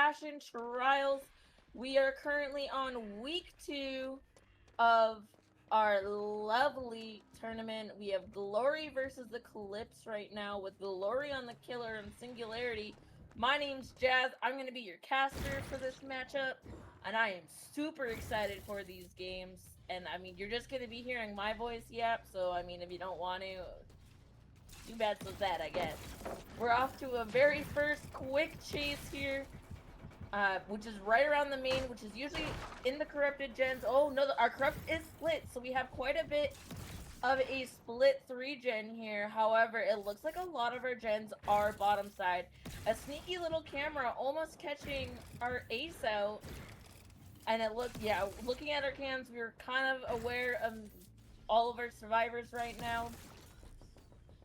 Ashen Trials. We are currently on week 2 of our lovely tournament. We have Glory versus Eclipse right now, with Glory on the killer and Singularity. My name's Jazz. I'm going to be your caster for this matchup, and I am super excited for these games. And I mean, you're just going to be hearing my voice yap, so I mean, if you don't want to, too bad so sad, I guess. We're off to a very first quick chase here, which is right around the main, which is usually in the corrupted gens. Oh no, our corrupt is split, so we have quite a bit of a split 3-gen here. However, it looks like a lot of our gens are bottom side. A sneaky little camera almost catching our ace out. And it looked, yeah, looking at our cams, we were kind of aware of all of our survivors right now.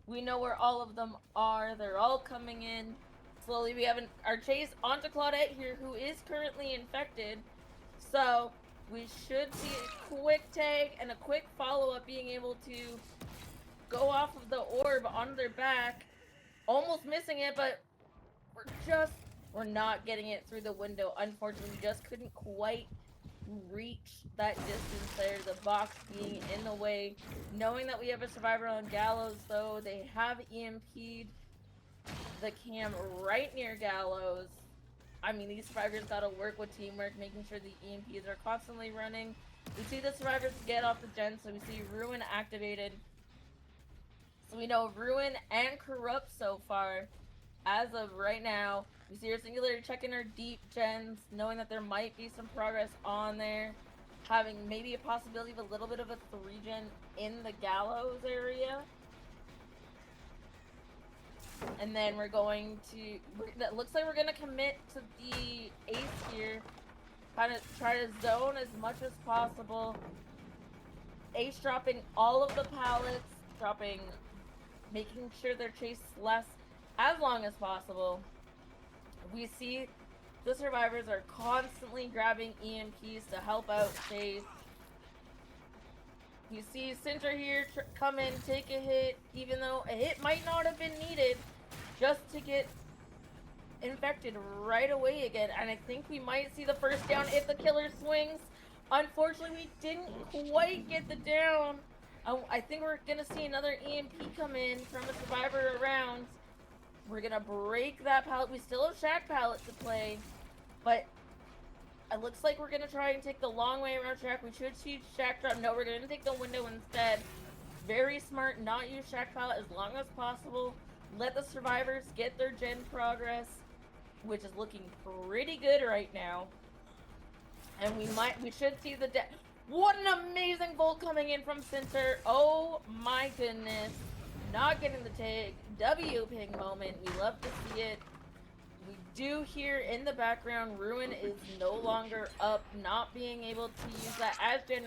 We know where all of them are. They're all coming in. Slowly, we have our chase onto Claudette here, who is currently infected. So, we should see a quick tag and a quick follow-up, being able to go off of the orb on their back. Almost missing it, but we're not getting it through the window. Unfortunately, we just couldn't quite reach that distance there, the box being in the way. Knowing that we have a survivor on Gallows, though, they have EMP'd the cam right near Gallows. I mean, these survivors gotta work with teamwork, making sure the EMPs are constantly running. We see the survivors get off the gen, so we see Ruin activated. So we know Ruin and Corrupt so far. As of right now, we see our Singularity checking our deep gens, knowing that there might be some progress on there. Having maybe a possibility of a little bit of a 3-gen in the Gallows area. And then we're going to, that looks like we're going to commit to the ace here. Kind of try to zone as much as possible. Ace dropping all of the pallets, making sure their chase lasts as long as possible. We see the survivors are constantly grabbing EMPs to help out chase. You see Center here come in, take a hit, even though a hit might not have been needed, just to get infected right away again. And I think we might see the first down if the killer swings. Unfortunately, we didn't quite get the down. I think we're going to see another EMP come in from a survivor around. We're going to break that pallet. We still have Shack pallet to play, but it looks like we're going to try and take the long way around Shack. We should see Shack drop. No, we're going to take the window instead. Very smart, not use Shack pallet as long as possible. Let the survivors get their gen progress, which is looking pretty good right now. And we should see the what an amazing bolt coming in from Center. Oh my goodness. Not getting the tag. W ping moment. We love to see it. We do hear in the background Ruin is no longer up, not being able to use that as gen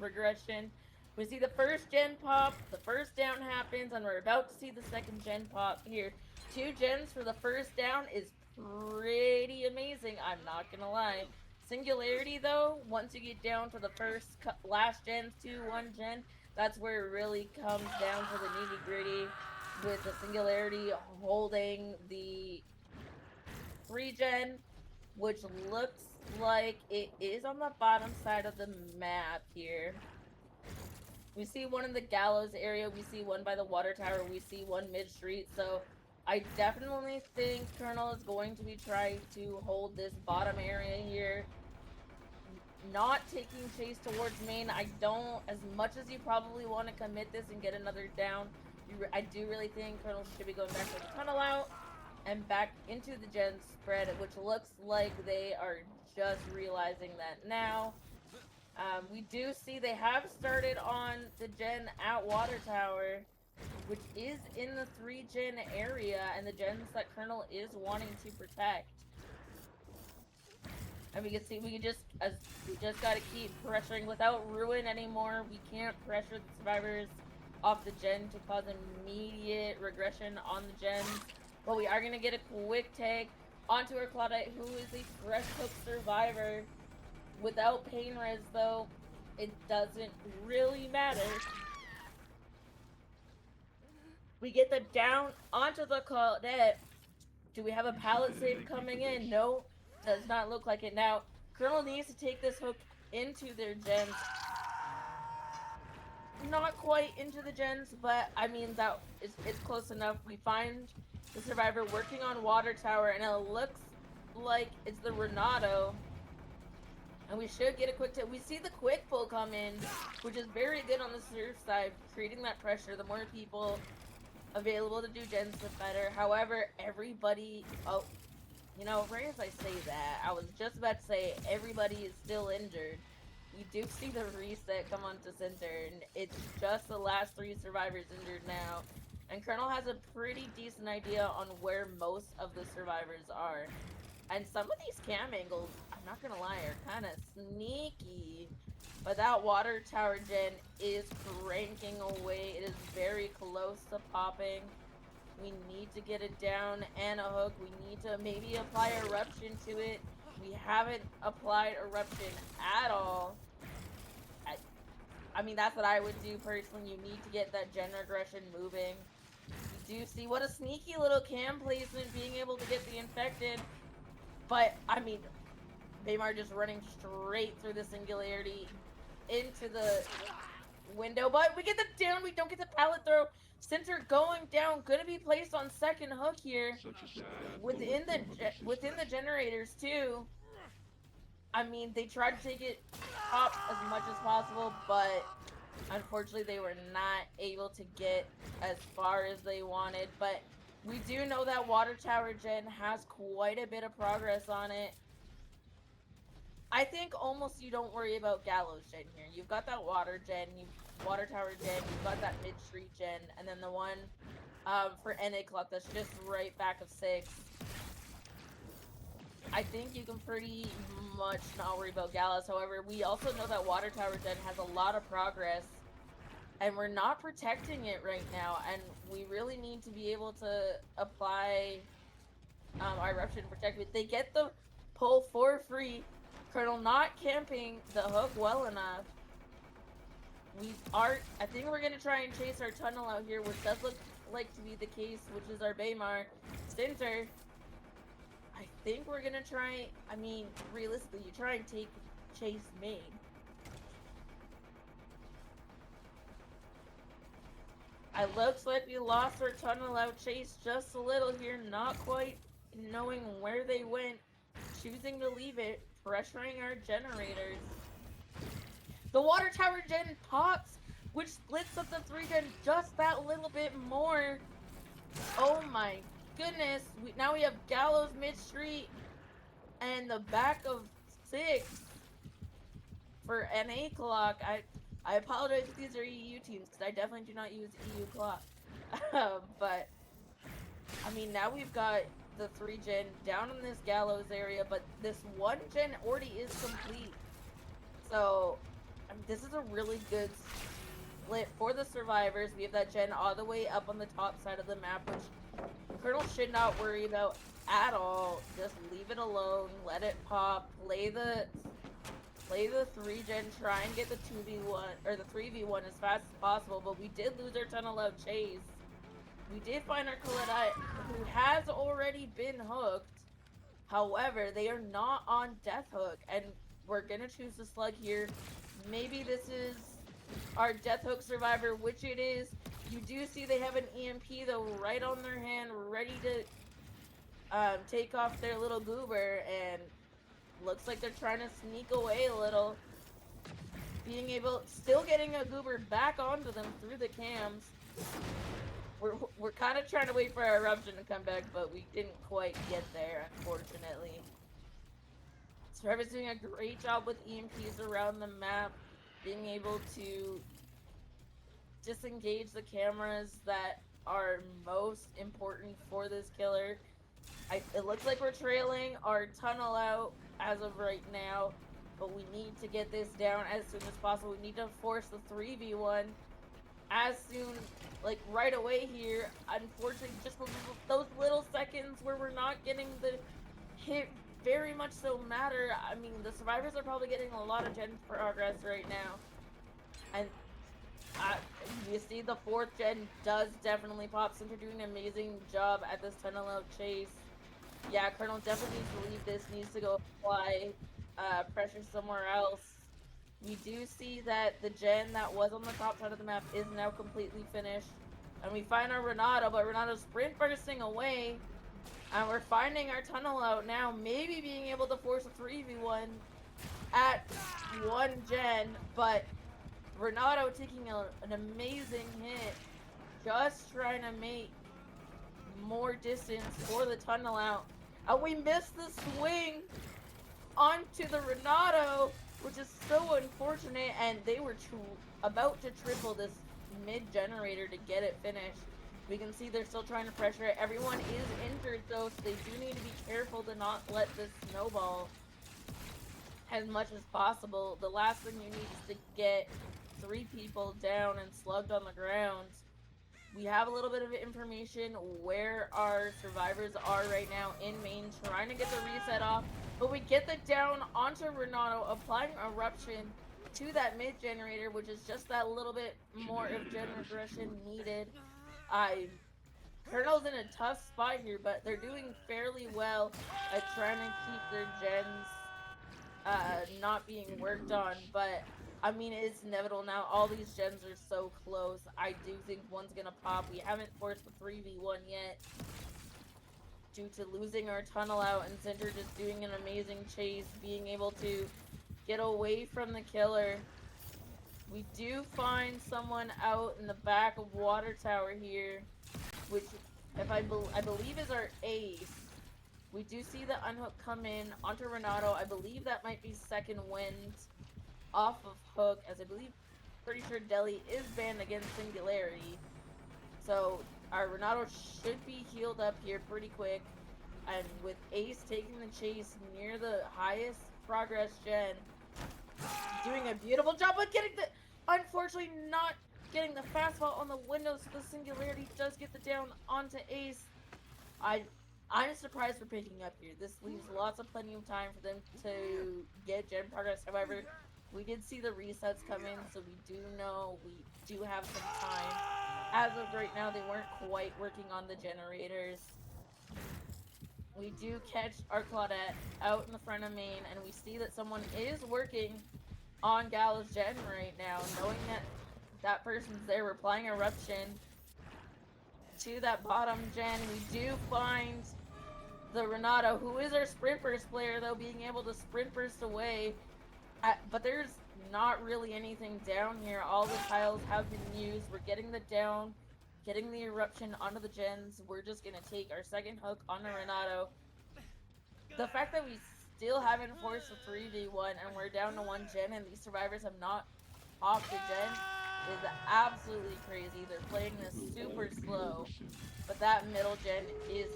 regression. We see the first gen pop, the first down happens, and we're about to see the second gen pop here. 2 gens for the first down is pretty amazing, I'm not gonna lie. Singularity, though, once you get down to the last gens, 2-1 gen, that's where it really comes down to the nitty-gritty, with the Singularity holding the 3-gen, which looks like it is on the bottom side of the map here. We see one in the Gallows area, we see one by the water tower, we see one mid-street, so I definitely think Colonel is going to be trying to hold this bottom area here. Not taking chase towards main. I don't, as much as you probably want to commit this and get another down, I do really think Colonel should be going back to the tunnel out and back into the gen spread, which looks like they are just realizing that now. We do see they have started on the gen at Water Tower, which is in the 3-gen area, and the gens that Colonel is wanting to protect. And we can see we just gotta keep pressuring without Ruin anymore. We can't pressure the survivors off the gen to cause immediate regression on the gens. But we are gonna get a quick tag onto our Claudette, who is a fresh hook survivor. Without pain res, though, it doesn't really matter. We get the down onto the Claudette. Do we have a pallet save coming in? No. Does not look like it. Now, Colonel needs to take this hook into their gens. Not quite into the gens, but I mean, it's close enough. We find the survivor working on water tower, and it looks like it's the Renato. And we should get a quick tip. We see the quick pull come in, which is very good on the surf side, creating that pressure. The more people available to do gens, the better. However, everybody... Oh, you know, right as I say that, I was just about to say everybody is still injured. We do see the reset come onto center, and it's just the last 3 survivors injured now. And Colonel has a pretty decent idea on where most of the survivors are. And some of these cam angles, I'm not gonna lie, are kind of sneaky. But that water tower gen is cranking away. It is very close to popping. We need to get it down and a hook. We need to maybe apply eruption to it. We haven't applied eruption at all. I mean, that's what I would do personally. You need to get that gen regression moving. You do see what a sneaky little cam placement, being able to get the infected. But, I mean, Baymar just running straight through the Singularity into the window. But we get the down. We don't get the pallet throw. Center going down. Gonna be placed on second hook here. Within the generators, too. I mean, they tried to take it top as much as possible, but unfortunately they were not able to get as far as they wanted. But we do know that water tower gen has quite a bit of progress on it. I think almost you don't worry about Gallows gen here. You've got that water gen, water tower gen, you've got that mid street gen, and then the one for Eclipse that's just right back of 6. I think you can pretty much not worry about Gallows. However, we also know that water tower gen has a lot of progress, and we're not protecting it right now, and we really need to be able to apply our eruption protect. They get the pull for free. Colonel not camping the hook well enough. I think we're gonna try and chase our tunnel out here, which does look like to be the case, which is our Baymar Center. I think we're gonna try, I mean, realistically, you try and take chase main. It looks like we lost our tunnel out chase just a little here, not quite knowing where they went, choosing to leave it, pressuring our generators. The water tower gen pops, which splits up the 3 gen just that little bit more. Oh my goodness. Now we have Gallows mid-street and the back of 6 for an A clock. I apologize if these are EU teams, because I definitely do not use EU clock. But, I mean, now we've got the 3 gen down in this Gallows area, but this 1 gen already is complete. So, I mean, this is a really good split for the survivors. We have that gen all the way up on the top side of the map, which Colonel should not worry about at all. Just leave it alone, let it pop, play the 3 gen, try and get the 2v1 or the 3v1 as fast as possible. But we did lose our tunnel out chase. We did find our Colette, who has already been hooked. However, they are not on death hook, and we're gonna choose the slug here. Maybe this is our death hook survivor, which it is. You do see they have an EMP though right on their hand, ready to take off their little goober, and looks like they're trying to sneak away a little. Still getting a goober back onto them through the cams. We're kind of trying to wait for our eruption to come back, but we didn't quite get there, unfortunately. Survivor's doing a great job with EMPs around the map, being able to disengage the cameras that are most important for this killer. It looks like we're trailing our tunnel out as of right now, but we need to get this down as soon as possible. We need to force the 3v1 as soon, like right away here. Unfortunately, just those little seconds where we're not getting the hit very much so matter. I mean, the survivors are probably getting a lot of gen progress right now, and you see the 4th gen does definitely pop. Since they're doing an amazing job at this tunnel out chase. Yeah, Colonel definitely needs to leave this, needs to go apply pressure somewhere else. We do see that the gen that was on the top side of the map is now completely finished. And we find our Renato, but Renato's sprint bursting away. And we're finding our tunnel out now, maybe being able to force a 3v1 at one gen, but Renato taking an amazing hit, just trying to make more distance for the tunnel out. And we missed the swing onto the Renato, which is so unfortunate, and they were about to triple this mid-generator to get it finished. We can see they're still trying to pressure it. Everyone is injured, though, so they do need to be careful to not let this snowball as much as possible. The last thing you need is to get 3 people down and slugged on the ground. We have a little bit of information where our survivors are right now in main, trying to get the reset off. But we get the down onto Renato, applying Eruption to that mid-generator, which is just that little bit more of gen regression needed. Colonel's in a tough spot here, but they're doing fairly well at trying to keep their gens not being worked on. But I mean, it's inevitable now. All these gens are so close. I do think one's gonna pop. We haven't forced the 3v1 yet due to losing our tunnel out, and Cinder just doing an amazing chase, being able to get away from the killer. We do find someone out in the back of Water Tower here, which if I believe is our ace. We do see the unhook come in onto Renato. I believe that might be second wind off of hook, as I believe, pretty sure Deli is banned against Singularity. So our Renato should be healed up here pretty quick. And with Ace taking the chase near the highest progress gen, doing a beautiful job of getting the, unfortunately not getting the fastball on the window, so the Singularity does get the down onto Ace. I'm surprised for picking up here. This leaves plenty of time for them to get gen progress. However, we did see the resets come in, so we do know we do have some time. As of right now, they weren't quite working on the generators. We do catch our Claudette out in the front of main, and we see that someone is working on Gallows Gen right now, knowing that that person's there. We're applying Eruption to that bottom gen. We do find the Renato, who is our sprint burst player, though, being able to sprint burst away. But there's not really anything down here. All the tiles have been used. We're getting the down, getting the Eruption onto the gens. We're just going to take our second hook on the Renato. The fact that we still haven't forced a 3v1 and we're down to 1 gen and these survivors have not popped a gen is absolutely crazy. They're playing this super slow, but that middle gen is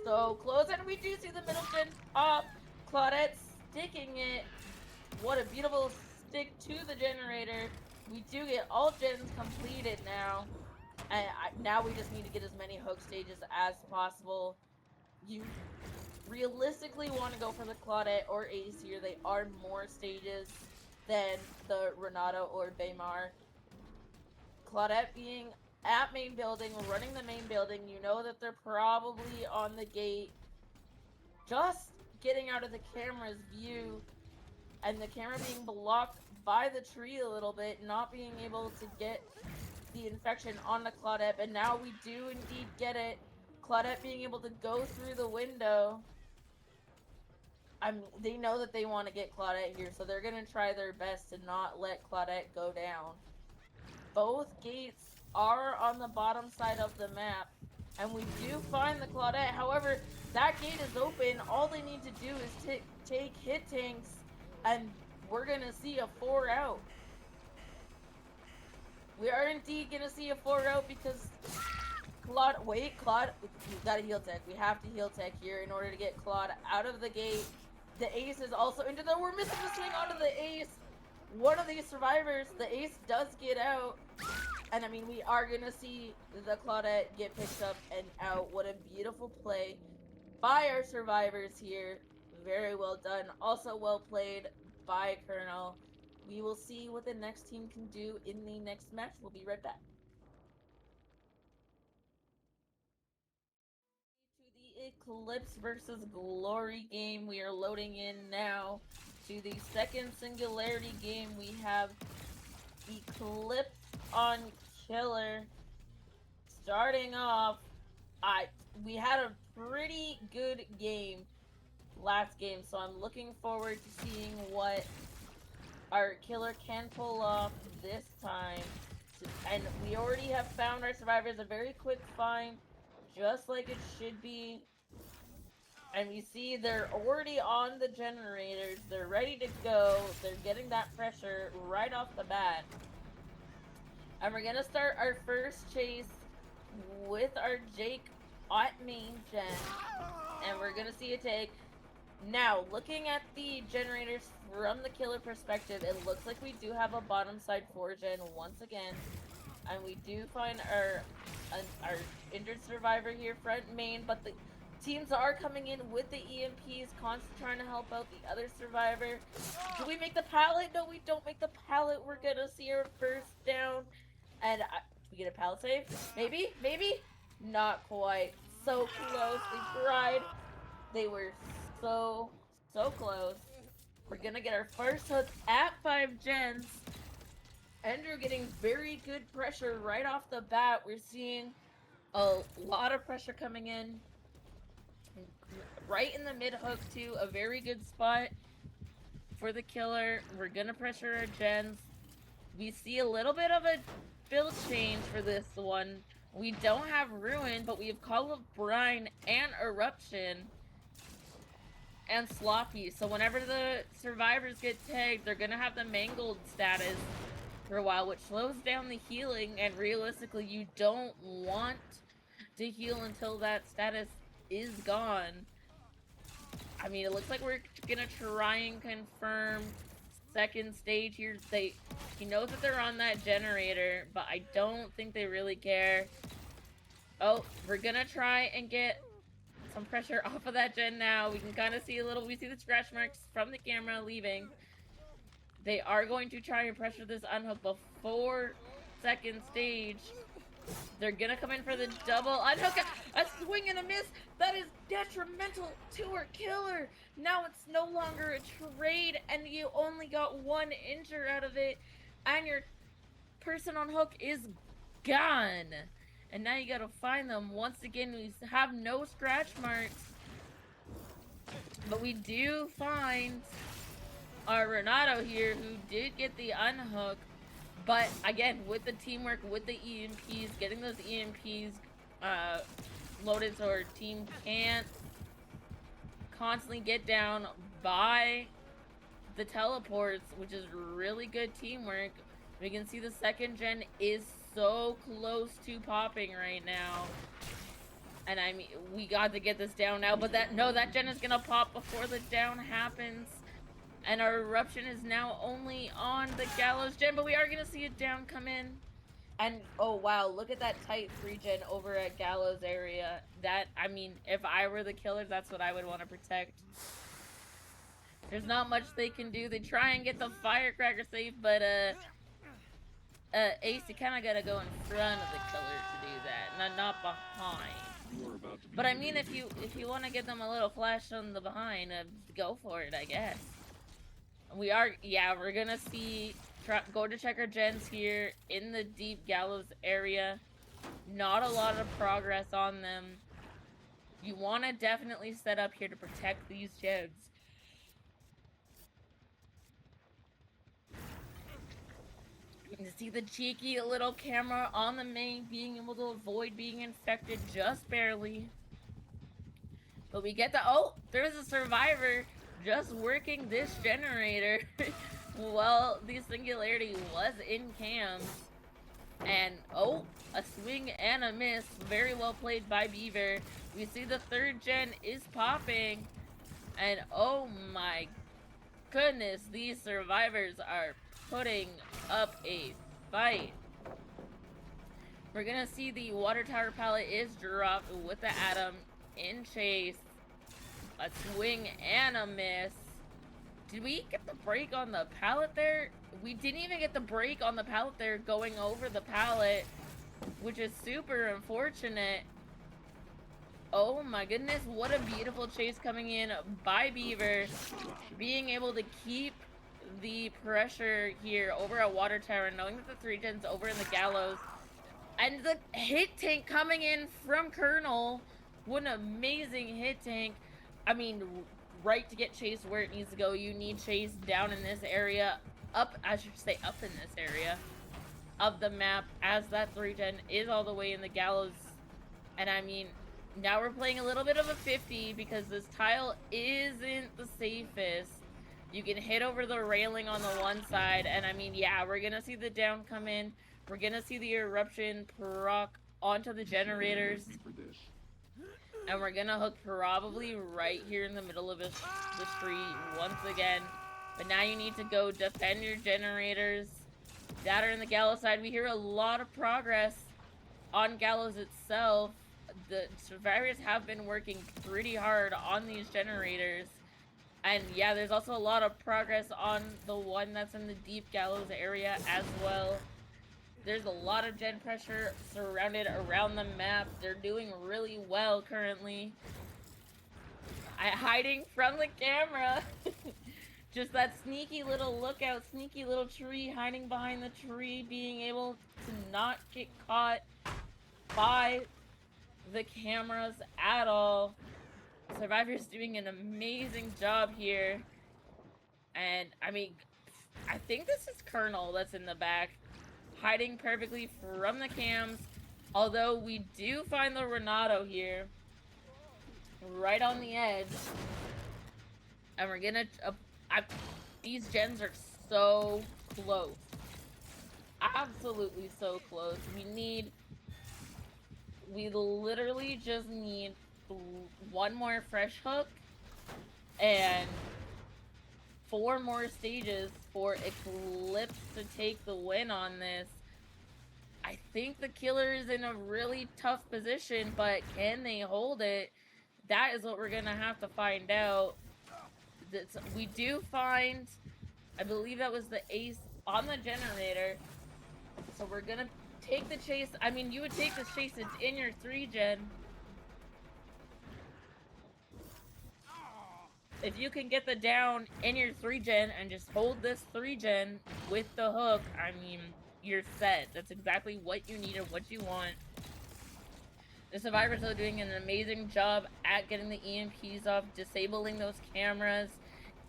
so close, and we do see the middle gen pop. Claudette sticking it. What a beautiful stick to the generator. We do get all gens completed now, and now we just need to get as many hook stages as possible. You realistically want to go for the Claudette or Ace here. They are more stages than the Renato or Baymar. Claudette being at main building, running the main building, you know that they're probably on the gate, just getting out of the camera's view, and the camera being blocked by the tree a little bit, not being able to get the infection on the Claudette, and now we do indeed get it. Claudette being able to go through the window. They know that they want to get Claudette here, so they're going to try their best to not let Claudette go down. Both gates are on the bottom side of the map, and we do find the Claudette. However, that gate is open. All they need to do is take hit tanks, and we're going to see a 4 out. We are indeed going to see a 4 out because Claude, we gotta heal tech. We have to heal tech here in order to get Claude out of the gate. The Ace is also into the, we're missing the swing onto the Ace. One of these survivors, the Ace does get out. And I mean, we are gonna see the Claudette get picked up and out. What a beautiful play by our survivors here. Very well done. Also well played by Colonel. We will see what the next team can do in the next match. We'll be right back. To the Eclipse versus Glory game. We are loading in now to the second Singularity game. We have Eclipse on Killer. Starting off, we had a pretty good game last game, so I'm looking forward to seeing what our Killer can pull off this time. And we already have found our survivors, a very quick find, just like it should be. And we see they're already on the generators. They're ready to go. They're getting that pressure right off the bat. And we're going to start our first chase with our Jake at main gen. And we're going to see a take. Now, looking at the generators from the Killer perspective, it looks like we do have a bottom side 4-gen once again. And we do find our injured survivor here front main, but the teams are coming in with the EMPs, constantly trying to help out the other survivor. Do we make the pallet? No, we don't make the pallet. We're gonna see our first down. And we get a pallet save? Maybe? Maybe? Not quite. So close. They tried. They were so close. We're gonna get our first hook at 5 gens. Andrew getting very good pressure right off the bat. We're seeing a lot of pressure coming in. Right in the mid hook too. A very good spot for the Killer. We're gonna pressure our gens. We see a little bit of a build change for this one. We don't have Ruin, but we have Call of Brine and Eruption and Sloppy. So whenever the survivors get tagged, they're gonna have the Mangled status for a while, which slows down the healing, and realistically you don't want to heal until that status is gone. I mean, it looks like we're gonna try and confirm second stage here. He knows that they're on that generator, but I don't think they really care. Oh, we're gonna try and get some pressure off of that gen now. We can kind of see we see the scratch marks from the camera leaving. They are going to try and pressure this unhook before second stage. They're gonna come in for the double unhook. A swing and a miss. That is detrimental to our Killer. Now it's no longer a trade, and you only got one injure out of it, and your person on hook is gone. And now you gotta find them. Once again, we have no scratch marks, but we do find our Renato here, who did get the unhook. But again, with the teamwork, with the EMPs, getting those EMPs loaded so our team can't constantly get down by the teleports, which is really good teamwork. We can see the second gen is so close to popping right now. And I mean, we got to get this down now, but that gen is gonna pop before the down happens. And our Eruption is now only on the Gallows gen, but we are gonna see a down come in. And, oh wow, look at that tight 3-gen over at Gallows area. That, I mean, if I were the Killer, that's what I would want to protect. There's not much they can do. They try and get the Firecracker safe, but, Ace, you kind of gotta go in front of the Killer to do that, not behind. But I mean, if you want to get them a little flash on the behind, go for it, I guess. We're gonna see, go to check our gens here in the deep Gallows area. Not a lot of progress on them. You want to definitely set up here to protect these gens. You can see the cheeky little camera on the main being able to avoid being infected just barely. But we get there's a survivor just working this generator while the Singularity was in cams. And a swing and a miss. Very well played by Beaver. We see the third gen is popping. And oh my goodness, these survivors are putting up a fight. We're gonna see the water tower pallet is dropped with the Atom in chase. A swing and a miss. Did we get the break on the pallet there? We didn't even get the break on the pallet there going over the pallet, which is super unfortunate. Oh my goodness, what a beautiful chase coming in by Beaver. Being able to keep the pressure here over at Water Tower, knowing that the 3-gen's over in the Gallows. And the hit tank coming in from Colonel. What an amazing hit tank. I mean, right to get Chase where it needs to go. You need Chase down in this area. Up, I should say up in this area of the map, as that 3-gen is all the way in the Gallows. And I mean, now we're playing a little bit of a 50 because this tile isn't the safest. You can hit over the railing on the one side, and I mean, yeah, we're gonna see the down come in. We're gonna see the eruption proc onto the generators. And we're gonna hook probably right here in the middle of the street once again. But now you need to go defend your generators that are in the Gallows side. We hear a lot of progress on Gallows itself. The survivors have been working pretty hard on these generators. And yeah, there's also a lot of progress on the one that's in the deep Gallows area as well. There's a lot of gen pressure surrounded around the map. They're doing really well currently. Hiding from the camera. Just that sneaky little lookout, sneaky little tree, hiding behind the tree, being able to not get caught by the cameras at all. Survivor's doing an amazing job here. And I mean, I think this is Colonel that's in the back, hiding perfectly from the cams. Although we do find the Renato here, right on the edge. And we're gonna, these gens are so close. Absolutely so close. We literally just need one more fresh hook and 4 more stages for Eclipse to take the win on this. I think the killer is in a really tough position, but can they hold it? That is what we're gonna have to find out. We do find, I believe that was the ace on the generator. So we're gonna take the chase. I mean, you would take the chase, it's in your 3-gen. If you can get the down in your 3-gen and just hold this 3-gen with the hook, I mean, you're set. That's exactly what you need and what you want. The survivors are doing an amazing job at getting the EMPs off, disabling those cameras,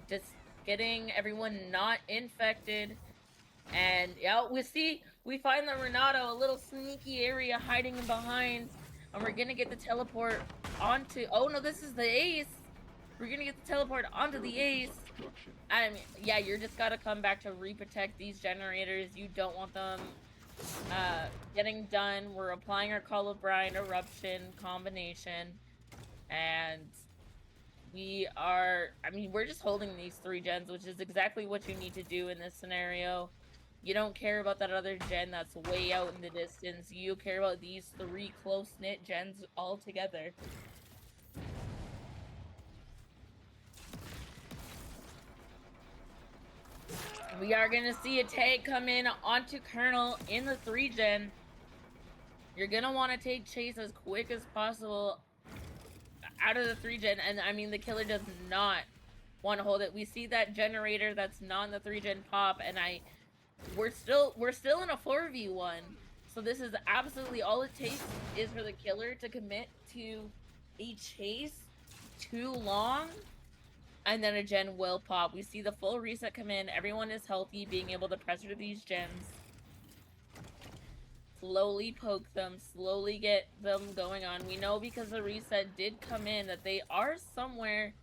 just getting everyone not infected. And yeah, we find the Renato, a little sneaky area hiding behind, and we're gonna get the teleport onto, oh no, this is the ace. We're gonna get the teleport onto the ace. I mean, yeah, you're just gotta come back to reprotect these generators. You don't want them getting done. We're applying our Call of Brine eruption combination, and we're just holding these 3 gens, which is exactly what you need to do in this scenario. You don't care about that other gen that's way out in the distance. You care about these 3 close-knit gens all together. We are going to see a tag come in onto Colonel in the 3-gen. You're going to want to take Chase as quick as possible out of the 3-gen. And I mean, the killer does not want to hold it. We see that generator that's not in the 3-gen pop, and we're still in a 4v1. So this is absolutely all it takes is for the killer to commit to a chase too long, and then a gen will pop. We see the full reset come in. Everyone is healthy, being able to pressure these gens. Slowly poke them, slowly get them going on. We know because the reset did come in that they are somewhere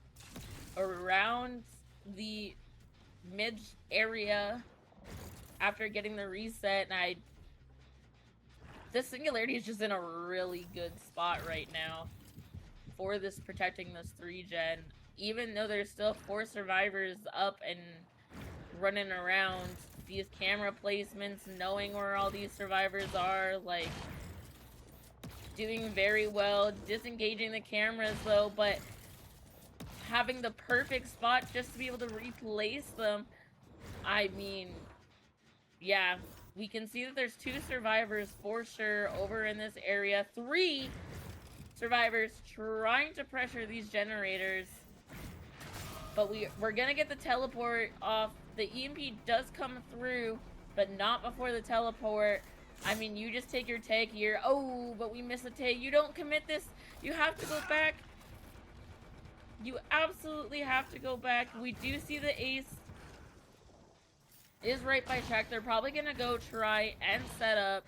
around the mid area after getting the reset, and this Singularity is just in a really good spot right now for this protecting this 3-gen. Even though there's still 4 survivors up and running around, these camera placements, knowing where all these survivors are, like, doing very well, disengaging the cameras though, but having the perfect spot just to be able to replace them. I mean, yeah, we can see that there's 2 survivors for sure over in this area. 3 survivors trying to pressure these generators. But we're gonna get the teleport off. The EMP does come through, but not before the teleport. I mean, you just take your tag here. Oh, but we miss a tag. You don't commit this. You have to go back. You absolutely have to go back. We do see the ace is right by Shaq. They're probably gonna go try and set up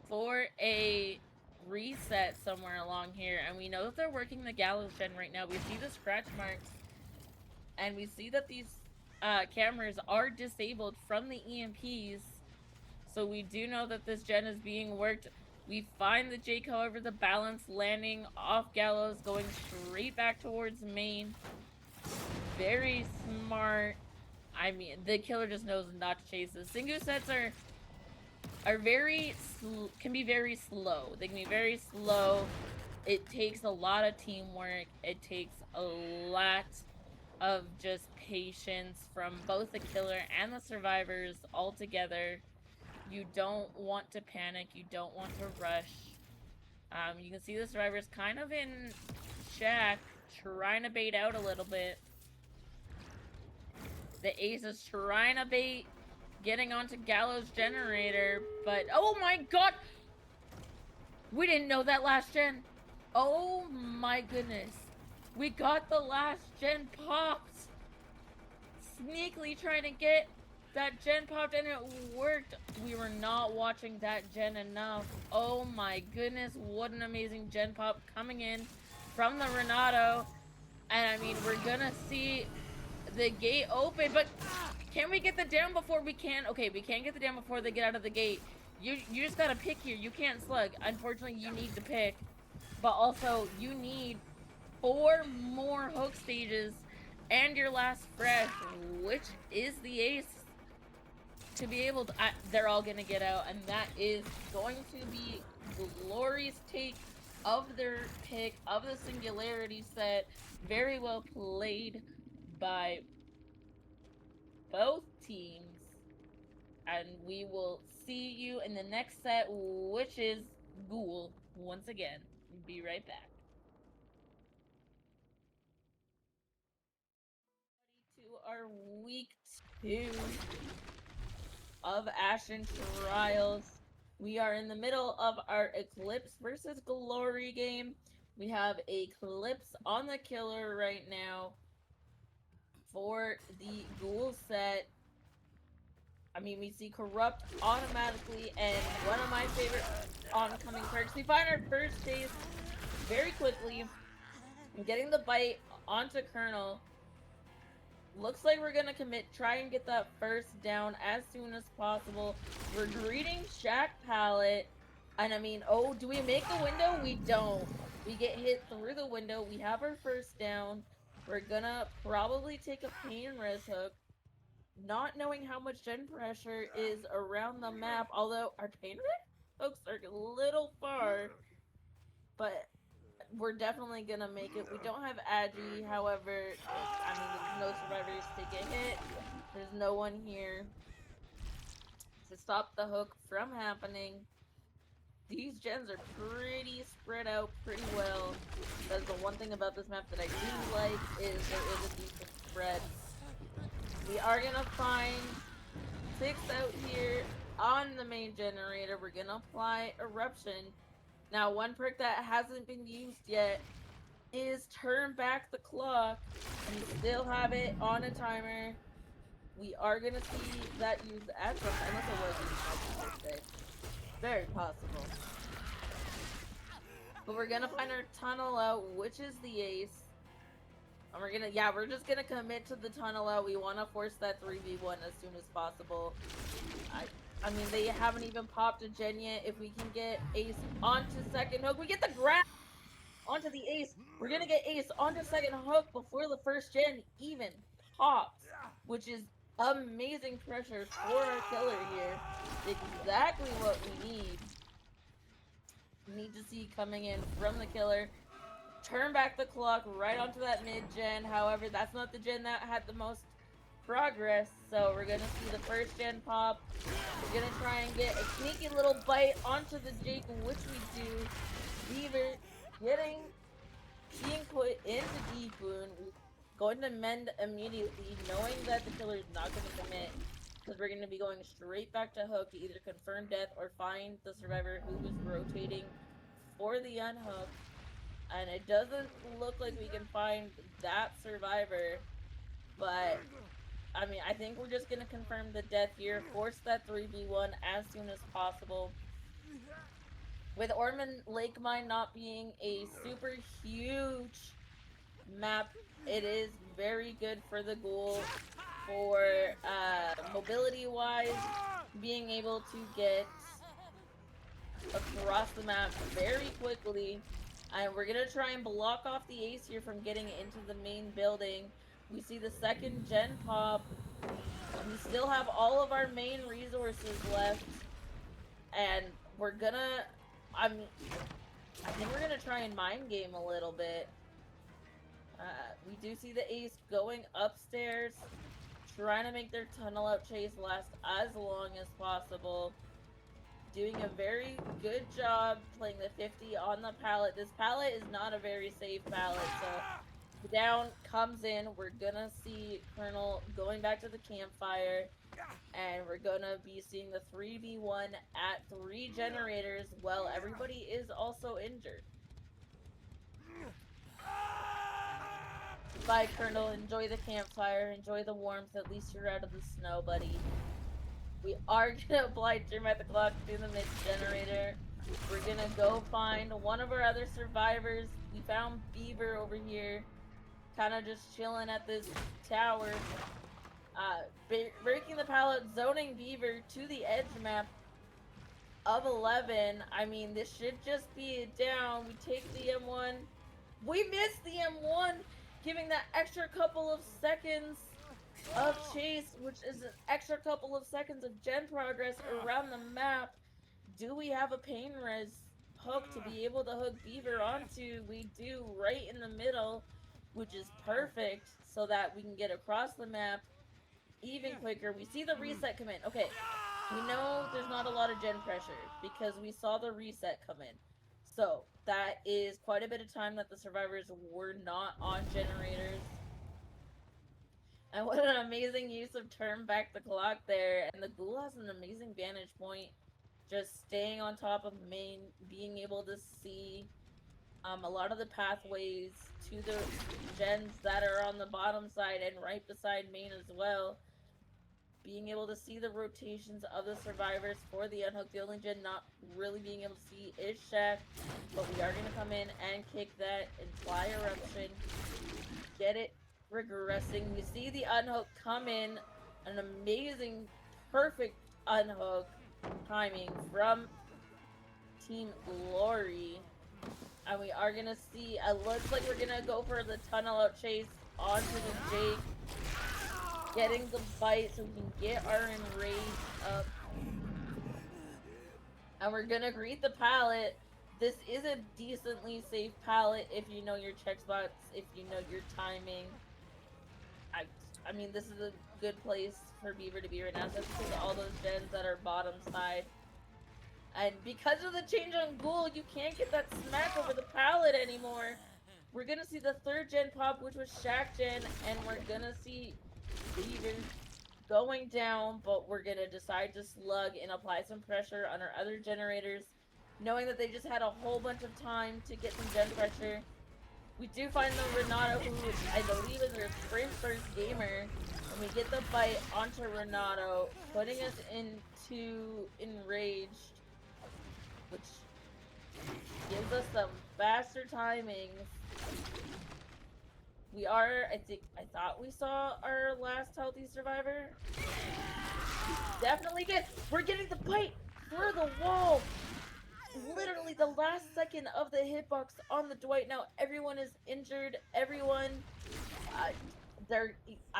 for a reset somewhere along here. And we know that they're working the Gallows gen right now. We see the scratch marks. And we see that these cameras are disabled from the EMPs. So we do know that this gen is being worked. We find the Jake, however, the balance landing off Gallows, going straight back towards main. Very smart. I mean, the killer just knows not to chase this. Singu sets are very can be very slow. They can be very slow. It takes a lot of teamwork. It takes a lot of just patience from both the killer and the survivors all together. You don't want to panic. You don't want to rush. You can see the survivors kind of in shack, trying to bait out a little bit. The ace is trying to bait, getting onto Gallows generator, but oh my god! We didn't know that last gen. Oh my goodness. We got the last gen popped. Sneakily trying to get that gen popped, and it worked. We were not watching that gen enough. Oh my goodness, what an amazing gen pop coming in from the Renato. And I mean, we're gonna see the gate open, but can we get the down before we can? Okay, we can't get the down before they get out of the gate. You just gotta pick here. You can't slug. Unfortunately, you need to pick. But also, you need 4 more hook stages and your last fresh, which is the ace, to be able to... they're all gonna get out, and that is going to be Glory's take of their pick of the Singularity set. Very well played by both teams. And we will see you in the next set, which is Ghoul, once again. Be right back. To our week 2 of Ashen Trials. We are in the middle of our Eclipse versus Glory game. We have Eclipse on the killer right now for the Ghoul set. I mean, we see Corrupt automatically, and one of my favorite oncoming perks. We find our first chase very quickly. I'm getting the bite onto Colonel. Looks like we're gonna try and get that first down as soon as possible. We're greeting Shack Pallet, and I mean, oh, do we make the window? We don't. We get hit through the window. We have our first down. We're gonna probably take a pain res hook, not knowing how much gen pressure is around the map, although our pain res hooks are a little far, but we're definitely gonna make it. We don't have Agi, however, I mean, there's no survivors take a hit. There's no one here to stop the hook from happening. These gens are pretty spread out pretty well. That's the one thing about this map that I do like, is there is a decent spread. We are gonna find 6 out here on the main generator. We're gonna apply Eruption. Now, one perk that hasn't been used yet is Turn Back the Clock. We still have it on a timer. We are gonna see that used at some, unless it was used on Thursday. Very possible. But we're gonna find our tunnel out, which is the ace. And we're just gonna commit to the tunnel out. We wanna force that 3v1 as soon as possible. I mean, they haven't even popped a gen yet. If we can get ace onto second hook, we get the grab onto the ace. We're gonna get ace onto second hook before the first gen even pops, which is amazing pressure for our killer here. Exactly what we need. We need to see coming in from the killer. Turn back the clock right onto that mid gen. However, that's not the gen that had the most progress, so we're gonna see the first gen pop. We're gonna try and get a sneaky little bite onto the Jake, which we do. Beaver being put into Deepoon, going to mend immediately, knowing that the killer is not going to commit, because we're going to be going straight back to Hook to either confirm death or find the survivor who is rotating for the unhook. And it doesn't look like we can find that survivor, but I mean, I think we're just going to confirm the death here, force that 3v1 as soon as possible. With Ormond Lake Mine not being a super huge map, it is very good for the Ghoul for mobility wise, being able to get across the map very quickly. And we're gonna try and block off the ace here from getting into the main building. We see the second gen pop. We still have all of our main resources left, and we're gonna I think we're gonna try and mind game a little bit. We do see the ace going upstairs, trying to make their tunnel out chase last as long as possible. Doing a very good job playing the 50 on the pallet. This pallet is not a very safe pallet, so the down comes in. We're gonna see Colonel going back to the campfire, and we're gonna be seeing the 3v1 at 3 generators while everybody is also injured. Bye, Colonel. Enjoy the campfire. Enjoy the warmth. At least you're out of the snow, buddy. We are gonna apply Doom at the clock to the mid generator. We're gonna go find one of our other survivors. We found Beaver over here, kind of just chilling at this tower. Breaking the pallet, zoning Beaver to the edge map of 11. I mean, this should just be a down. We take the M1. We missed the M1, giving that extra couple of seconds of chase, which is an extra couple of seconds of gen progress around the map. Do we have a pain res hook to be able to hook Beaver onto? We do, right in the middle, which is perfect, so that we can get across the map even quicker. We see the reset come in. Okay, we know there's not a lot of gen pressure because we saw the reset come in. So that is quite a bit of time that the survivors were not on generators. And what an amazing use of turn back the clock there. And the Ghoul has an amazing vantage point. Just staying on top of main, being able to see a lot of the pathways to the gens that are on the bottom side and right beside main as well. Being able to see the rotations of the survivors for the unhook. The only gen not really being able to see is Shack. But we are going to come in and kick that and fly eruption. Get it regressing. We see the unhook come in. An amazing, perfect unhook timing from Team Glory. And we are going to see, it looks like we're going to go for the tunnel out chase onto the Jake. Getting the bite so we can get our enrage up. And we're going to greet the pallet. This is a decently safe pallet if you know your check spots, if you know your timing. I mean, this is a good place for Beaver to be right now, especially with all those gens that are bottom side. And because of the change on Ghoul, you can't get that smack over the pallet anymore. We're gonna see the third gen pop, which was Shack gen, and we're gonna see Beaver going down, but we're gonna decide to slug and apply some pressure on our other generators, knowing that they just had a whole bunch of time to get some gen pressure. We do find the Renato, who I believe is their first gamer, and we get the bite onto Renato, putting us into enraged, which gives us some faster timings. We are, I thought we saw our last healthy survivor. Definitely did. We're getting the bite through the wall. Literally the last second of the hitbox on the Dwight. Now everyone is injured. Everyone, I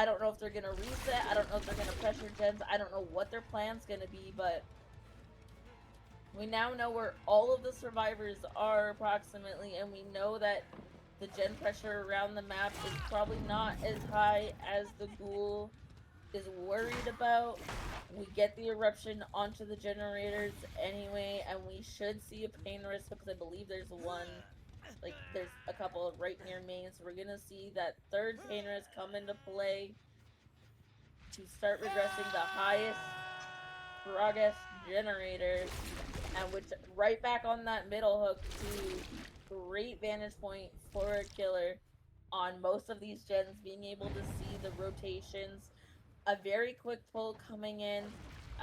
don't know if they're gonna reset. I don't know if they're gonna pressure gens. I don't know what their plan's gonna be, but we now know where all of the survivors are approximately, and we know that the gen pressure around the map is probably not as high as the Ghoul is worried about. We get the eruption onto the generators anyway, and we should see a pain risk because I believe there's one like there's a couple right near main, so we're gonna see that third pain res come into play to start regressing the highest progress generator, and which right back on that middle hook to great vantage point for a killer on most of these gens, being able to see the rotations, a very quick pull coming in.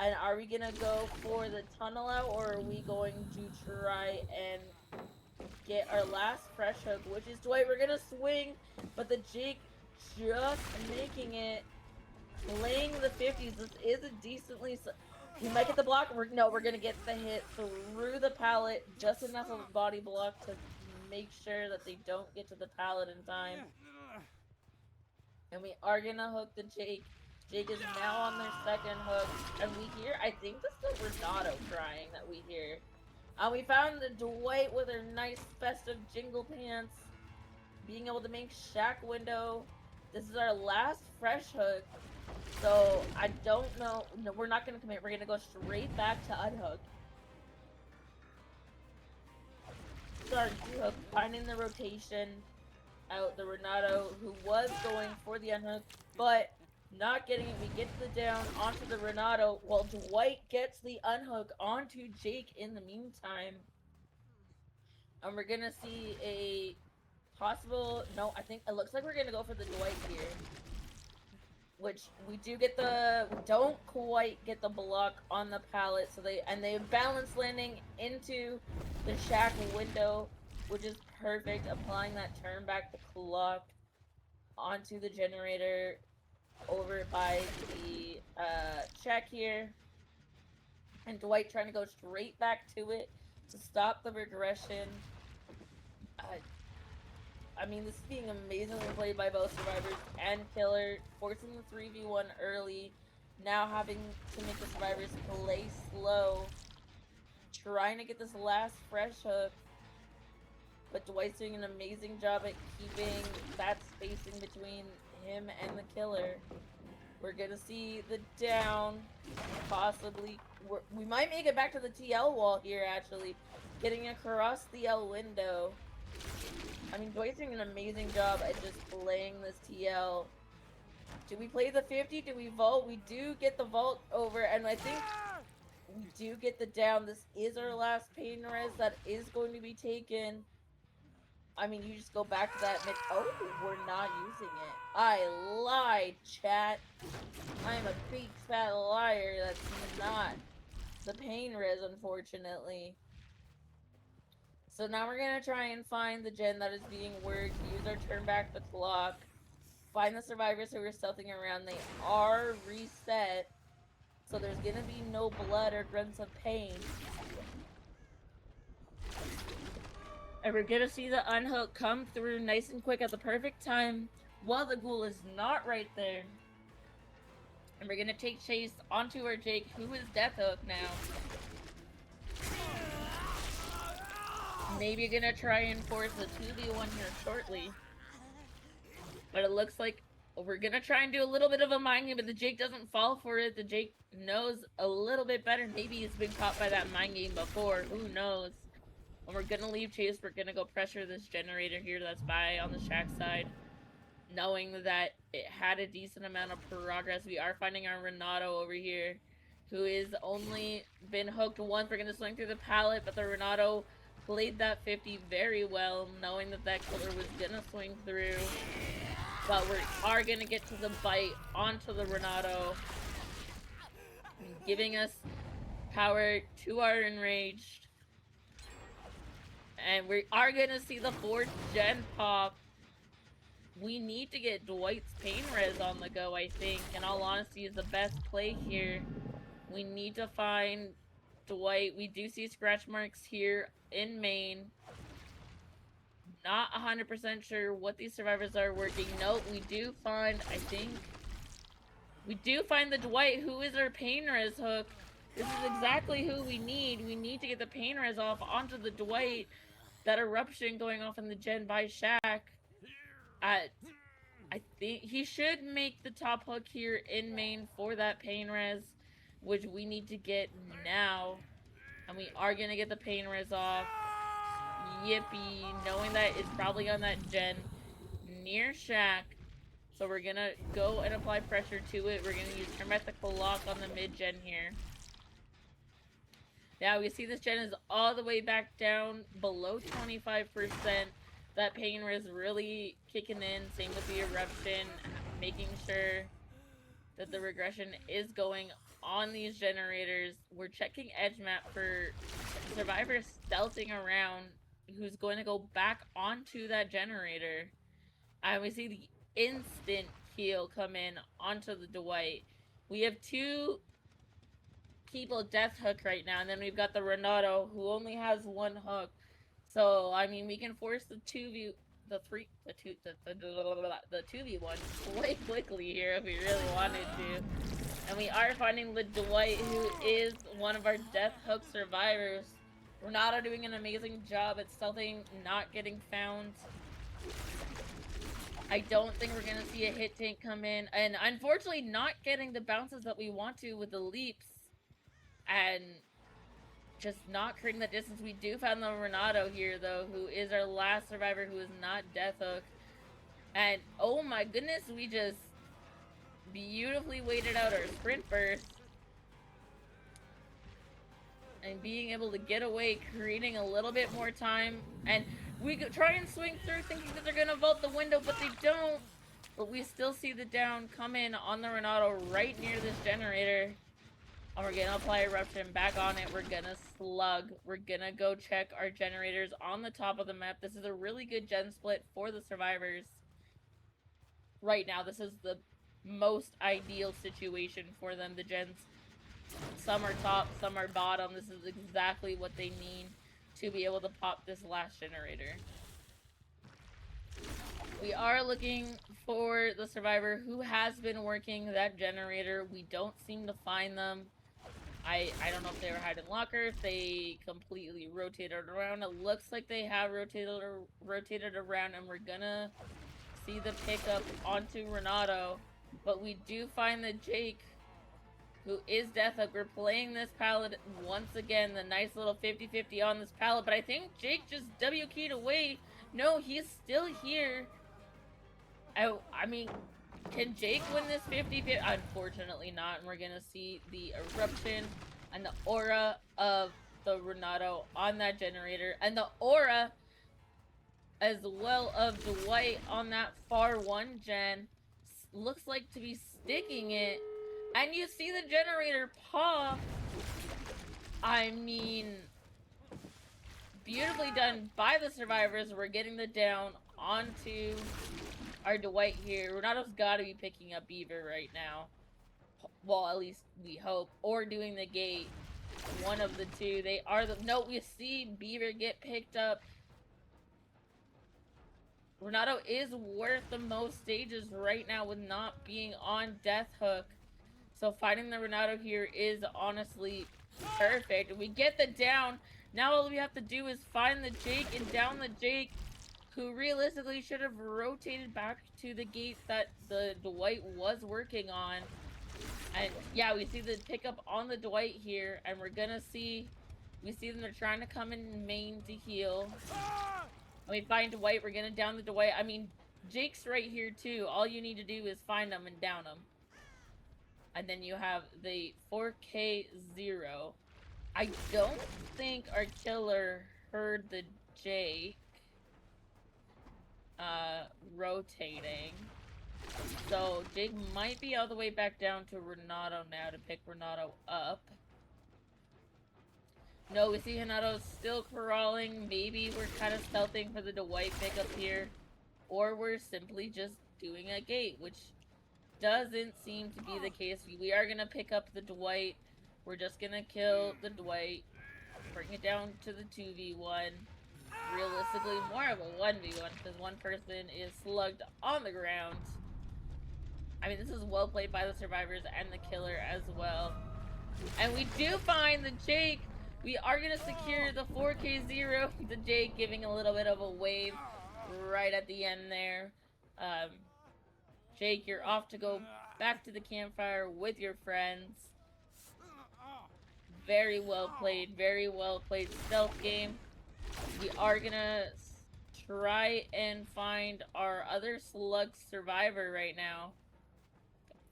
And are we gonna go for the tunnel out, or are we going to try and get our last fresh hook, which is Dwight? We're gonna swing, but the Jake just making it, playing the 50s. This is a decently. We might get the block. We're gonna get the hit through the pallet, just enough of a body block to make sure that they don't get to the pallet in time. And we are gonna hook the Jake. Jake is now on their second hook, and we hear, I think this is the Renato crying that we hear. We found the Dwight with her nice festive jingle pants, being able to make shack window. This is our last fresh hook, so I don't know. No, we're not gonna commit. We're gonna go straight back to unhook. Sorry, hook, finding the rotation out the Renato, who was going for the unhook, but not getting it. We get the down onto the Renato, while Dwight gets the unhook onto Jake in the meantime. And we're gonna see a possible, no, I think it looks like we're gonna go for the Dwight here. Which we do get the, we don't quite get the block on the pallet, so they balance landing into the shack window, which is perfect, applying that turn back the clock onto the generator over by the check here. And Dwight trying to go straight back to it to stop the regression. I mean, this is being amazingly played by both survivors and killer, forcing the 3v1 early, now having to make the survivors play slow, trying to get this last fresh hook, but Dwight's doing an amazing job at keeping that spacing between him and the killer. We're gonna see the down, possibly, we might make it back to the TL wall here, actually, getting across the L window. I mean, Dwight's doing an amazing job at just playing this TL. Do we play the 50? Do we vault? We do get the vault over, and I think we do get the down. This is our last pain res that is going to be taken. I mean, you just go back to that mid. Oh, we're not using it. I lied, chat. I am a big fat liar. That's not the pain res, unfortunately. So now we're gonna try and find the gen that is being worked, use our turn back the clock, find the survivors who are stealthing around. They are reset, so there's gonna be no blood or grunts of pain. And we're gonna see the unhook come through nice and quick at the perfect time, while the Ghoul is not right there. And we're gonna take chase onto our Jake, who is death hook now. Maybe gonna try and force a 2v1 here shortly. But it looks like we're gonna try and do a little bit of a mind game, but the Jake doesn't fall for it. The Jake knows a little bit better. Maybe he's been caught by that mind game before. Who knows? And we're gonna leave chase. We're gonna go pressure this generator here that's by on the shack side. Knowing that it had a decent amount of progress. We are finding our Renato over here, who is only been hooked once. We're gonna swing through the pallet, but the Renato played that 50 very well, knowing that that killer was gonna swing through. But we are gonna get to the bite onto the Renato, giving us power to our enraged. And we are gonna see the 4th gen pop. We need to get Dwight's pain res on the go, I think. In all honesty, is the best play here. We need to find Dwight. We do see scratch marks here in main. Not 100% sure what these survivors are working. Nope, we do find, I think, we do find the Dwight, who is our pain res hook. This is exactly who we need. We need to get the pain res off onto the Dwight. That eruption going off in the gen by Shaq. I think he should make the top hook here in main for that pain res, which we need to get now. And we are gonna get the pain res off. yippee, knowing that it's probably on that gen near Shack. So we're gonna go and apply pressure to it. We're gonna use Hermetical Lock on the mid-gen here. Now we see this gen is all the way back down below 25%. That pain is really kicking in. Same with the eruption, making sure that the regression is going on these generators. We're checking edge map for survivors stealthing around who's going to go back onto that generator. And we see the instant heal come in onto the Dwight. We have two people death hook right now, and then we've got the Renato who only has one hook. So I mean, we can force the 2v1 quite quickly here if we really wanted to. And we are finding the Dwight, who is one of our death hook survivors. Renato doing an amazing job at stealthing, not getting found. I don't think we're gonna see a hit tank come in, and unfortunately not getting the bounces that we want to with the leaps. And just not creating the distance. We do find the Renato here, though, who is our last survivor who is not death hook. And oh my goodness, we just beautifully waited out our sprint burst. And being able to get away, creating a little bit more time. And we could try and swing through thinking that they're going to vault the window, but they don't. But we still see the down come in on the Renato right near this generator. And we're gonna apply eruption back on it. We're gonna slug. We're gonna go check our generators on the top of the map. This is a really good gen split for the survivors. Right now, this is the most ideal situation for them. The gens, some are top, some are bottom. This is exactly what they need to be able to pop this last generator. We are looking for the survivor who has been working that generator. We don't seem to find them. I don't know if they were hiding lockers. They completely rotated around. It looks like they have rotated around, and we're gonna see the pickup onto Renato. But we do find the Jake, who is death hook. We're playing this pallet once again. The nice little 50-50 on this pallet. But I think Jake just W-keyed away. No, he's still here. I mean, can Jake win this 50-50? Unfortunately not, and we're gonna see the eruption and the aura of the Renato on that generator, and the aura as well of Dwight on that far one gen. Looks like to be sticking it, and you see the generator pop. I mean, beautifully done by the survivors. We're getting the down onto our Dwight here. Renato's gotta be picking up Beaver right now. Well, at least we hope. Or doing the gate. One of the two. They are the... No, we see Beaver get picked up. Renato is worth the most stages right now with not being on death hook. So finding the Renato here is honestly perfect. We get the down. Now all we have to do is find the Jake and down the Jake, who realistically should have rotated back to the gate that the Dwight was working on. And yeah, we see the pickup on the Dwight here, and we're gonna see, we see them, they're trying to come in main to heal. And we find Dwight, we're gonna down the Dwight. I mean, Jake's right here too. All you need to do is find them and down them. And then you have the 4K0. I don't think our killer heard the Jake rotating. So Jake might be all the way back down to Renato now to pick Renato up. No, we see Renato still crawling. Maybe we're kind of stealthing for the Dwight pickup here. Or we're simply just doing a gate, which doesn't seem to be the case. We are going to pick up the Dwight. We're just going to kill the Dwight. Bring it down to the 2v1. Realistically, more of a 1v1 because one person is slugged on the ground. I mean, this is well played by the survivors and the killer as well. And we do find the Jake. We are going to secure the 4K0. The Jake giving a little bit of a wave right at the end there. Jake, you're off to go back to the campfire with your friends. Very well played stealth game. We are gonna try and find our other slug survivor right now.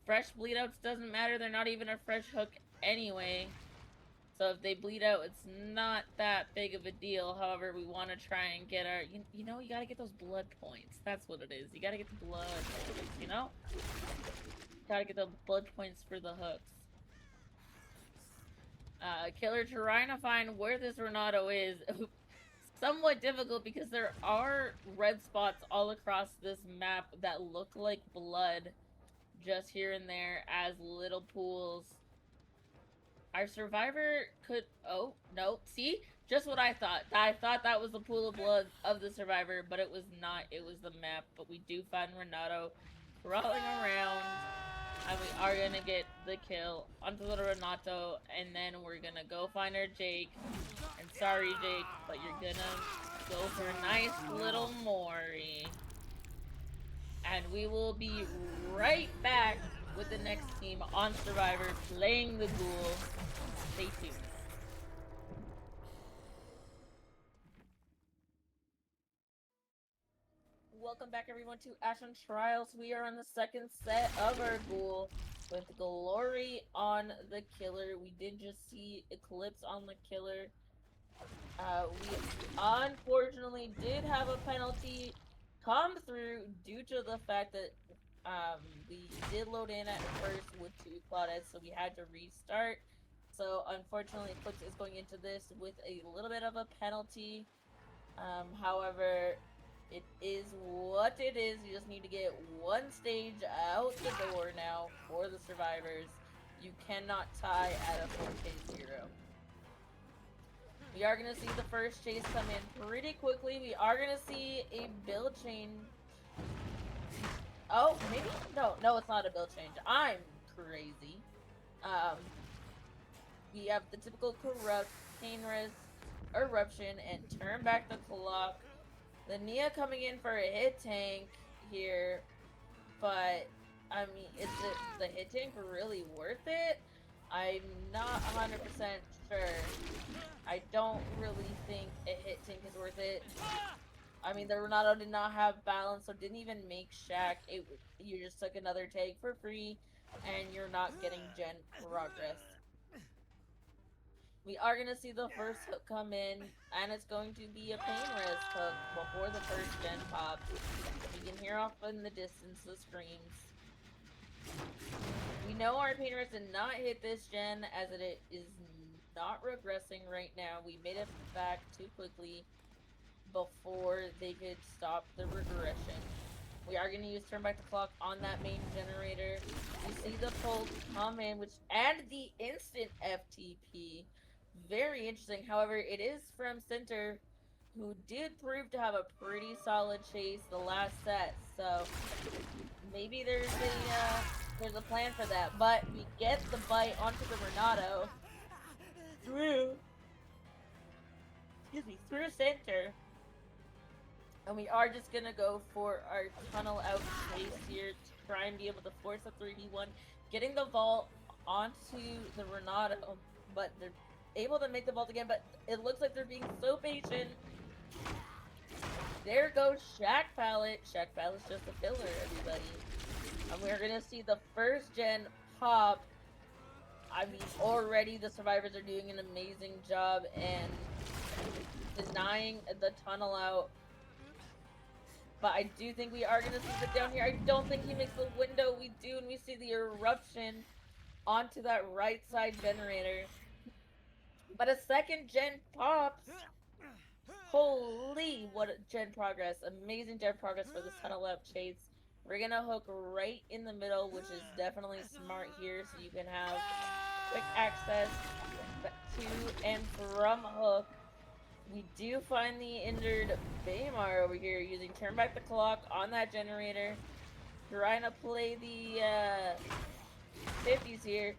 Fresh bleed outs doesn't matter, they're not even a fresh hook anyway. So if they bleed out, it's not that big of a deal. However, we want to try and get our... You know, you gotta get those blood points. That's what it is. You gotta get the blood points, you know? Gotta get the blood points for the hooks. Killer trying to find where this Renato is. Somewhat difficult because there are red spots all across this map that look like blood just here and there as little pools. Our survivor could... Oh, no. See? Just what I thought. I thought that was the pool of blood of the survivor, but it was not. It was the map. But we do find Renato crawling around. And we are gonna get the kill onto the Renato. And then we're gonna go find our Jake. And sorry, Jake, but you're gonna go for a nice little Mori. And we will be right back with the next team on Survivor playing the Ghoul. Stay tuned. Welcome back, everyone, to Ashen Trials. We are on the second set of our Ghoul with Glory on the Killer. We did just see Eclipse on the Killer. We unfortunately did have a penalty come through due to the fact that we did load in at first with 2 Claudets, so we had to restart. So unfortunately, Eclipse is going into this with a little bit of a penalty. However, it is what it is. You just need to get 1 stage out the door now for the survivors. You cannot tie at a 4K0. We are going to see the first chase come in pretty quickly. We are going to see a build change. Oh, maybe? No, it's not a build change. I'm crazy. We have the typical corrupt, pain risk, eruption, and turn back the clock. The Nia coming in for a hit tank here, but, I mean, is the hit tank really worth it? I'm not 100% sure. I don't really think a hit tank is worth it. I mean, the Renato did not have balance, so didn't even make Shack. You just took another tag for free, and you're not getting gen progress. We are going to see the first hook come in, and it's going to be a pain res hook before the first gen pops. You can hear off in the distance the screams. We know our pain res did not hit this gen, as it is not regressing right now. We made it back too quickly before they could stop the regression. We are going to use turn back the clock on that main generator. You see the pulse come in, and the instant FTP. Very interesting. However, it is from Center, who did prove to have a pretty solid chase the last set. So maybe there's a plan for that. But we get the bite onto the Renato through Center. And we are just gonna go for our tunnel out chase here to try and be able to force a 3v1, getting the vault onto the Renato, but they're able to make the vault again, but it looks like they're being so patient. There goes Shack Pallet. Shack Pallet's just a filler, everybody. And we're gonna see the first gen pop. I mean, already the survivors are doing an amazing job and denying the tunnel out. But I do think we are going to see it down here. I don't think he makes the window. We do, and we see the eruption onto that right side generator. But a second gen pops. Holy, what a gen progress. Amazing gen progress for this tunnel out chase. We're going to hook right in the middle, which is definitely smart here, so you can have quick access to and from hook. We do find the injured Baymar over here using turn back the clock on that generator. Trying to play the 50s here.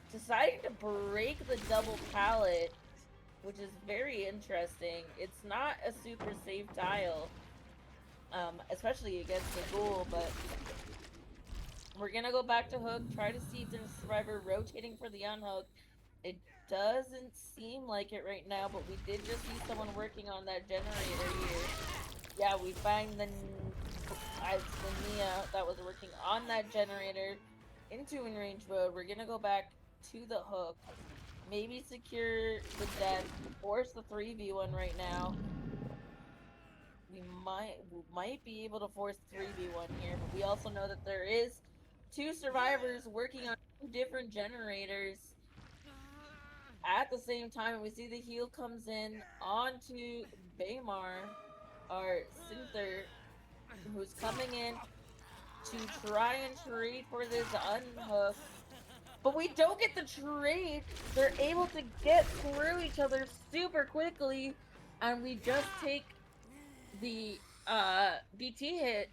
Deciding to break the double pallet, which is very interesting. It's not a super safe tile, especially against the Ghoul, but we're gonna go back to hook, try to see if there's a survivor rotating for the unhook. It doesn't seem like it right now, but we did just see someone working on that generator here. Yeah, we find the Nia that was working on that generator into in range mode. We're gonna go back to the hook. Maybe secure the den, force the 3v1 right now. We might be able to force 3v1 here, but we also know that there is 2 survivors working on 2 different generators at the same time, and we see the heal comes in onto Baymar, or Sinther, who's coming in to try and trade for this unhook. But we don't get the trade. They're able to get through each other super quickly, and we just take the BT hit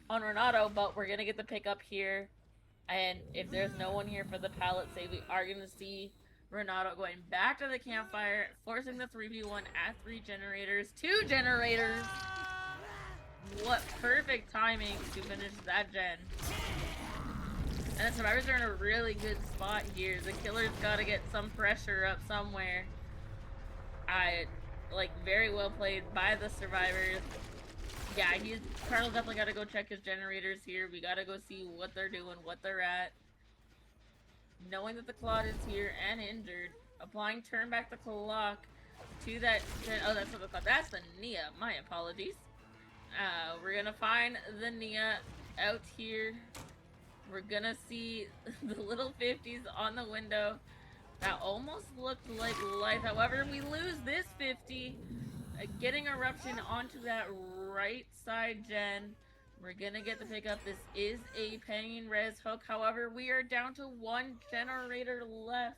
on Renato, but we're gonna get the pickup here. And if there's no one here for the pallet save, we are gonna see Renato going back to the campfire, forcing the 3v1 at 3 generators. 2 generators! What perfect timing to finish that gen. And the survivors are in a really good spot here. The killer's gotta get some pressure up somewhere. Very well played by the survivors. Yeah, Colonel's definitely gotta go check his generators here. We gotta go see what they're doing, what they're at. Knowing that the Claude is here and injured, applying turn back the clock to that. Oh, that's what the Claude. That's the Nia. My apologies. We're gonna find the Nia out here. We're gonna see the little 50s on the window. That almost looked like life. However, we lose this 50. Getting Eruption onto that right side gen. We're gonna get the pickup. This is a Pain Res hook. However, we are down to 1 generator left.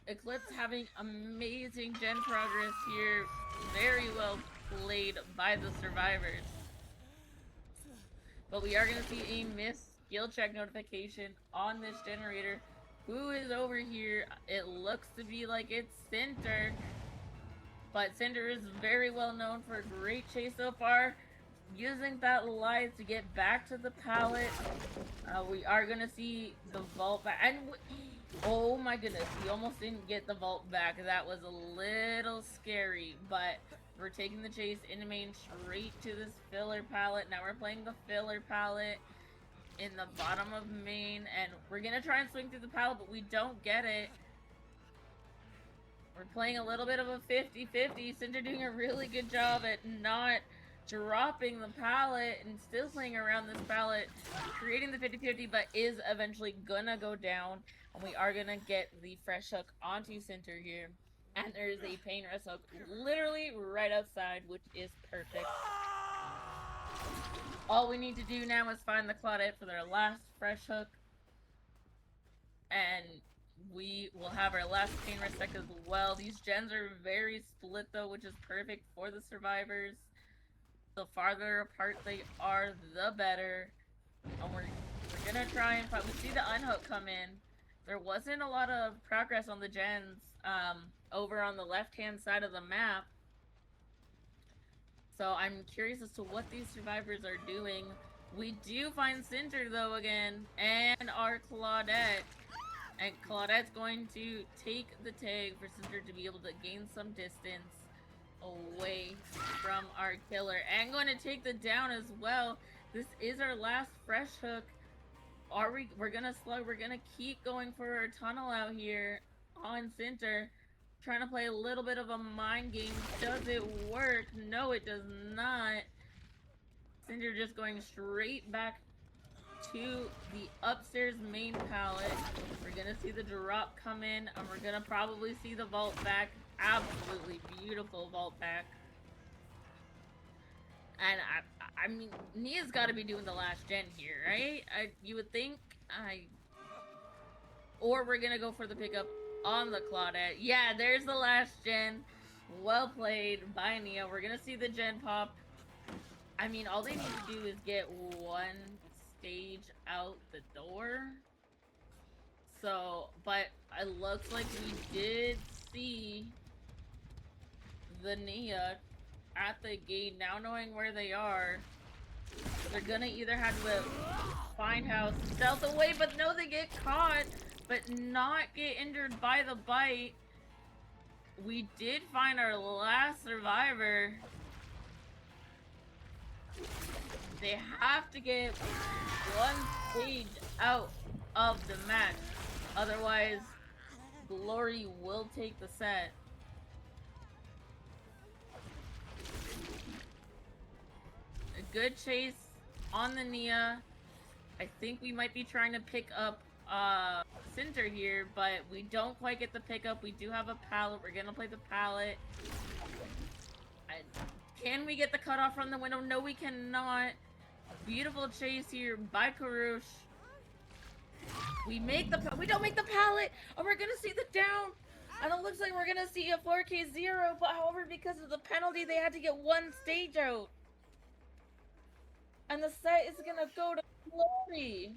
Eclipse having amazing gen progress here. Very well played by the survivors. But we are going to see a missed skill check notification on this generator. Who is over here? It looks to be like it's Cinder. But Cinder is very well known for a great chase so far. Using that light to get back to the pallet. We are going to see the vault back. And oh my goodness, we almost didn't get the vault back. That was a little scary. But we're taking the chase in main straight to this filler pallet. Now we're playing the filler pallet in the bottom of main. And we're going to try and swing through the pallet, but we don't get it. We're playing a little bit of a 50-50. Cinder doing a really good job at not dropping the pallet and still playing around this pallet, creating the 50-50, but is eventually gonna go down. And we are gonna get the fresh hook onto Cinder here. And there is a Pain Res hook literally right outside, which is perfect. All we need to do now is find the Claudette for their last fresh hook. And we will have our last Pain Res deck as well. These gens are very split though, which is perfect for the survivors. The farther apart they are, the better. And we're gonna try and find. We see the unhook come in. There wasn't a lot of progress on the gens over on the left-hand side of the map. So I'm curious as to what these survivors are doing. We do find Cinder though again, and our Claudette. And Claudette's going to take the tag for Cinder to be able to gain some distance away from our killer. And going to take the down as well. This is our last fresh hook. We're gonna slug. We're gonna keep going for our tunnel out here on Cinder. Trying to play a little bit of a mind game. Does it work? No, it does not. Cinder just going straight back to the upstairs main pallet. We're gonna see the drop come in, and we're gonna probably see the vault back. Absolutely beautiful vault back. And I mean, Nia's got to be doing the last gen here, right? You would think. Or we're gonna go for the pickup on the Claudette. Yeah, there's the last gen. Well played by Nia. We're gonna see the gen pop. I mean, all they need to do is get one stage out the door. So, but it looks like we did see the Nia at the gate. Now knowing where they are, they're gonna either have to find house stealth away, but no, they get caught but not get injured by the bite. We did find our last survivor. They have to get one stage out of the match. Otherwise, Glory will take the set. A good chase on the Nia. I think we might be trying to pick up Cinder here, but we don't quite get the pickup. We do have a pallet. We're gonna play the pallet. Can we get the cutoff from the window? No, we cannot. Beautiful chase here by Karush. We don't make the pallet, and we're gonna see the down. And it looks like we're gonna see a 4K0, but however, because of the penalty, they had to get one stage out. And the set is gonna go to Glory.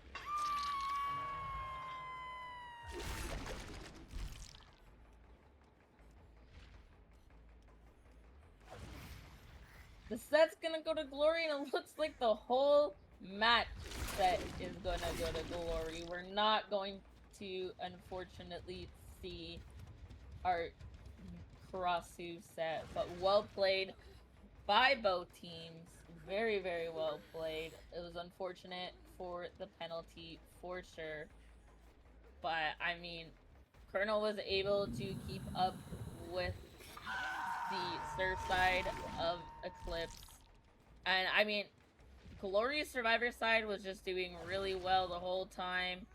The set's gonna go to Glory, and it looks like the whole match set is gonna go to Glory. We're not going to, unfortunately, see our Karasu set, but well played by both teams. Very, very well played. It was unfortunate for the penalty, for sure. But, I mean, Colonel was able to keep up with the surf side of Eclipse. And, I mean, Glory's Survivor side was just doing really well the whole time.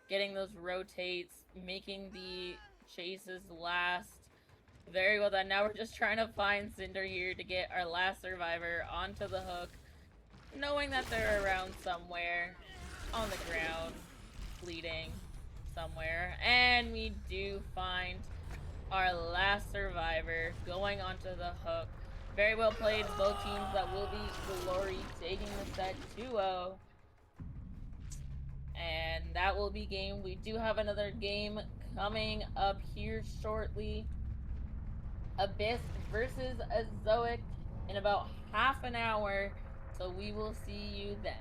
Getting those rotates, making the chases last. Very well done. Now we're just trying to find Cinder here to get our last survivor onto the hook. Knowing that they're around somewhere on the ground, bleeding somewhere. And we do find our last survivor going onto the hook. Very well played, both teams. That will be Glory taking the set 2-0. And that will be game. We do have another game coming up here shortly. Abyss versus Azoic in about half an hour. So we will see you then.